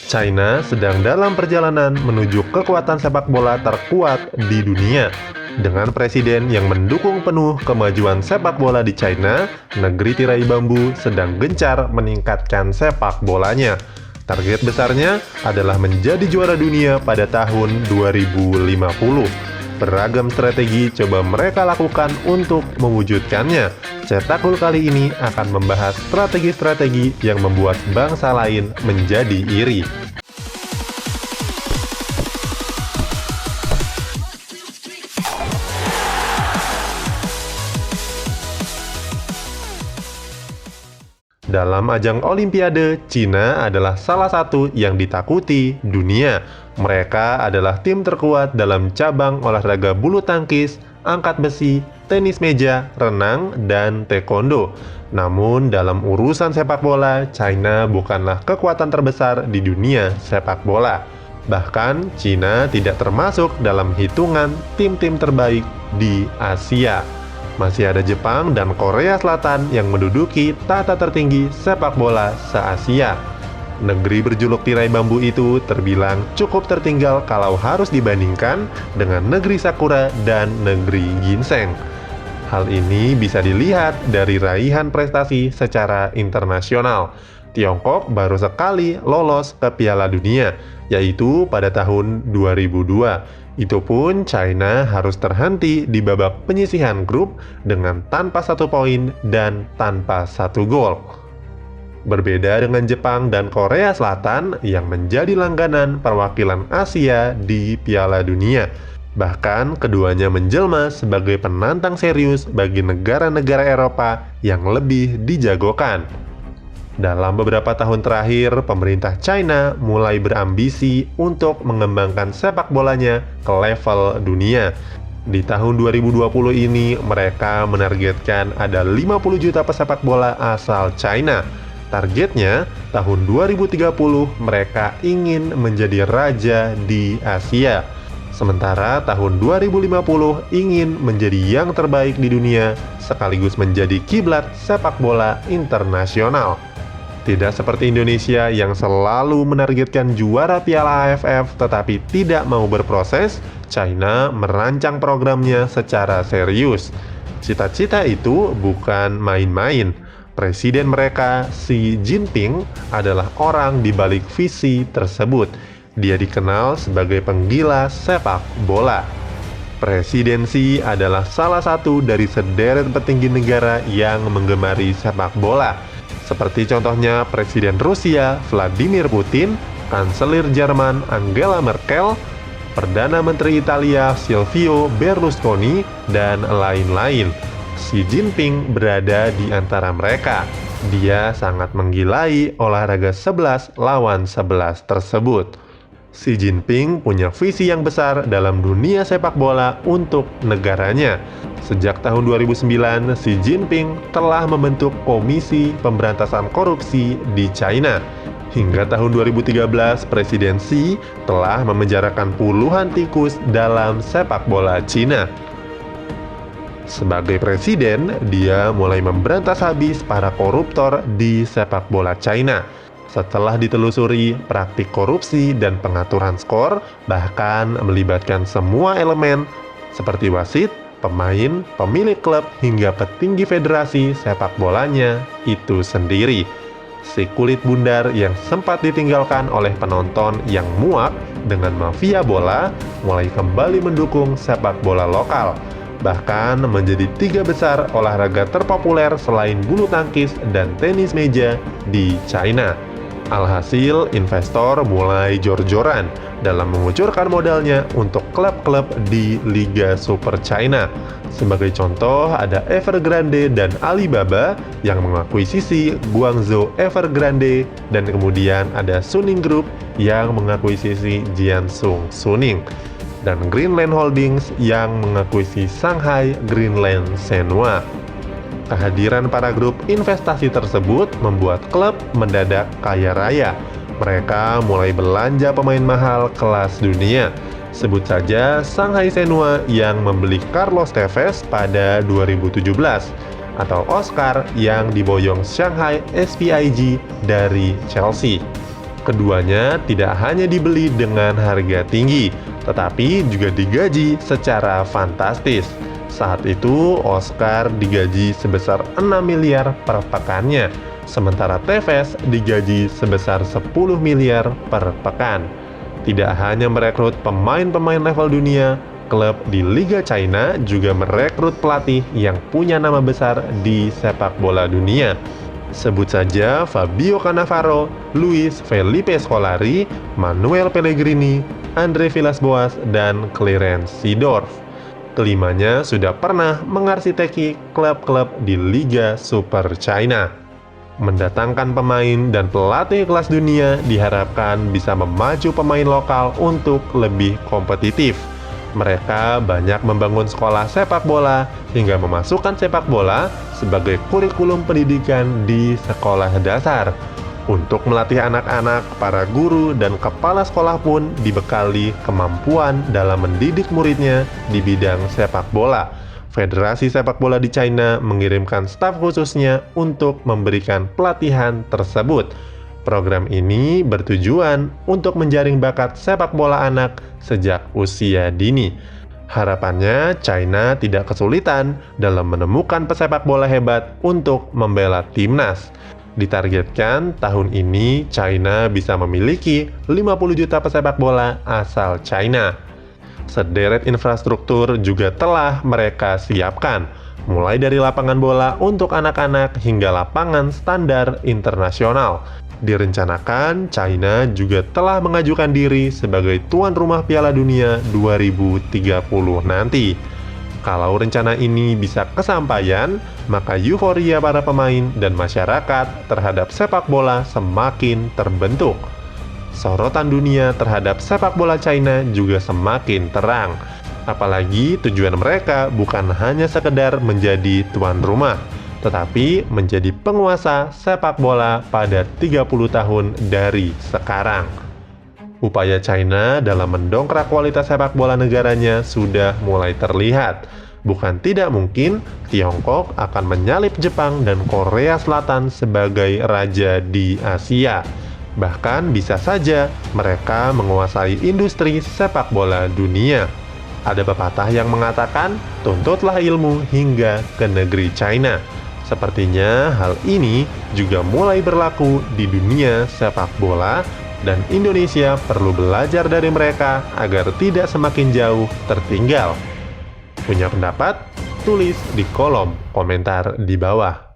China sedang dalam perjalanan menuju kekuatan sepak bola terkuat di dunia. Dengan presiden yang mendukung penuh kemajuan sepak bola di China, negeri tirai bambu sedang gencar meningkatkan sepak bolanya. Target besarnya adalah menjadi juara dunia pada tahun 2050. Beragam strategi coba mereka lakukan untuk mewujudkannya. Cetakul kali ini akan membahas strategi-strategi yang membuat bangsa lain menjadi iri. Dalam ajang Olimpiade, Cina adalah salah satu yang ditakuti dunia. Mereka adalah tim terkuat dalam cabang olahraga bulu tangkis, angkat besi, tenis meja, renang, dan taekwondo. Namun, dalam urusan sepak bola, China bukanlah kekuatan terbesar di dunia sepak bola. Bahkan, Cina tidak termasuk dalam hitungan tim-tim terbaik di Asia. Masih ada Jepang dan Korea Selatan yang menduduki tata tertinggi sepak bola se-Asia. Negeri berjuluk tirai bambu itu terbilang cukup tertinggal kalau harus dibandingkan dengan negeri sakura dan negeri ginseng. Hal ini bisa dilihat dari raihan prestasi secara internasional. Tiongkok baru sekali lolos ke Piala Dunia, yaitu pada tahun 2002. Itu pun China harus terhenti di babak penyisihan grup dengan tanpa 1 poin dan tanpa 1 gol. Berbeda dengan Jepang dan Korea Selatan yang menjadi langganan perwakilan Asia di Piala Dunia. Bahkan keduanya menjelma sebagai penantang serius bagi negara-negara Eropa yang lebih dijagokan. Dalam beberapa tahun terakhir, pemerintah China mulai berambisi untuk mengembangkan sepak bolanya ke level dunia. Di tahun 2020 ini, mereka menargetkan ada 50 juta pesepak bola asal China. Targetnya, tahun 2030 mereka ingin menjadi raja di Asia. Sementara tahun 2050 ingin menjadi yang terbaik di dunia, sekaligus menjadi kiblat sepak bola internasional. Tidak seperti Indonesia yang selalu menargetkan juara Piala AFF tetapi tidak mau berproses, China merancang programnya secara serius. Cita-cita itu bukan main-main. Presiden mereka, Xi Jinping, adalah orang di balik visi tersebut. Dia dikenal sebagai penggila sepak bola. Presiden Xi adalah salah satu dari sederet petinggi negara yang menggemari sepak bola. Seperti contohnya Presiden Rusia Vladimir Putin, Kanselir Jerman Angela Merkel, Perdana Menteri Italia Silvio Berlusconi, dan lain-lain. Xi Jinping berada di antara mereka. Dia sangat menggilai olahraga 11 lawan 11 tersebut. Xi Jinping punya visi yang besar dalam dunia sepak bola untuk negaranya. Sejak tahun 2009, Xi Jinping telah membentuk Komisi Pemberantasan Korupsi di China. Hingga tahun 2013, Presiden Xi telah memenjarakan puluhan tikus dalam sepak bola Cina. Sebagai presiden, dia mulai memberantas habis para koruptor di sepak bola China. Setelah ditelusuri, praktik korupsi dan pengaturan skor bahkan melibatkan semua elemen seperti wasit, pemain, pemilik klub, hingga petinggi federasi sepak bolanya itu sendiri. Si kulit bundar yang sempat ditinggalkan oleh penonton yang muak dengan mafia bola mulai kembali mendukung sepak bola lokal. Bahkan menjadi 3 besar olahraga terpopuler selain bulu tangkis dan tenis meja di China. Alhasil, investor mulai jor-joran dalam mengucurkan modalnya untuk klub-klub di Liga Super China. Sebagai contoh, ada Evergrande dan Alibaba yang mengakuisisi Guangzhou Evergrande, dan kemudian ada Suning Group yang mengakuisisi Jiangsu Suning, dan Greenland Holdings yang mengakuisisi Shanghai Greenland Shenhua. Kehadiran para grup investasi tersebut membuat klub mendadak kaya raya. Mereka mulai belanja pemain mahal kelas dunia. Sebut saja Shanghai Shenhua yang membeli Carlos Tevez pada 2017, atau Oscar yang diboyong Shanghai SPIG dari Chelsea. Keduanya tidak hanya dibeli dengan harga tinggi, tetapi juga digaji secara fantastis. Saat itu, Oscar digaji sebesar 6 miliar per pekannya, sementara Tevez digaji sebesar 10 miliar per pekan. Tidak hanya merekrut pemain-pemain level dunia, klub di Liga China juga merekrut pelatih yang punya nama besar di sepak bola dunia. Sebut saja Fabio Cannavaro, Luis Felipe Scolari, Manuel Pellegrini, Andre Villas-Boas, dan Clarence Seedorf. Kelimanya sudah pernah mengarsiteki klub-klub di Liga Super China. Mendatangkan pemain dan pelatih kelas dunia diharapkan bisa memacu pemain lokal untuk lebih kompetitif. Mereka banyak membangun sekolah sepak bola hingga memasukkan sepak bola sebagai kurikulum pendidikan di sekolah dasar. Untuk melatih anak-anak, para guru dan kepala sekolah pun dibekali kemampuan dalam mendidik muridnya di bidang sepak bola. Federasi sepak bola di China mengirimkan staf khususnya untuk memberikan pelatihan tersebut. Program ini bertujuan untuk menjaring bakat sepak bola anak sejak usia dini. Harapannya, China tidak kesulitan dalam menemukan pesepak bola hebat untuk membela timnas. Ditargetkan tahun ini China bisa memiliki 50 juta pesepak bola asal China. Sederet infrastruktur juga telah mereka siapkan, mulai dari lapangan bola untuk anak-anak hingga lapangan standar internasional. Direncanakan, China juga telah mengajukan diri sebagai tuan rumah Piala Dunia 2030 nanti. Kalau rencana ini bisa kesampaian, maka euforia para pemain dan masyarakat terhadap sepak bola semakin terbentuk. Sorotan dunia terhadap sepak bola China juga semakin terang. Apalagi tujuan mereka bukan hanya sekedar menjadi tuan rumah, tetapi menjadi penguasa sepak bola pada 30 tahun dari sekarang. Upaya China dalam mendongkrak kualitas sepak bola negaranya sudah mulai terlihat. Bukan tidak mungkin Tiongkok akan menyalip Jepang dan Korea Selatan sebagai raja di Asia. Bahkan bisa saja mereka menguasai industri sepak bola dunia. Ada pepatah yang mengatakan, tuntutlah ilmu hingga ke negeri China. Sepertinya hal ini juga mulai berlaku di dunia sepak bola, dan Indonesia perlu belajar dari mereka agar tidak semakin jauh tertinggal. Punya pendapat? Tulis di kolom komentar di bawah.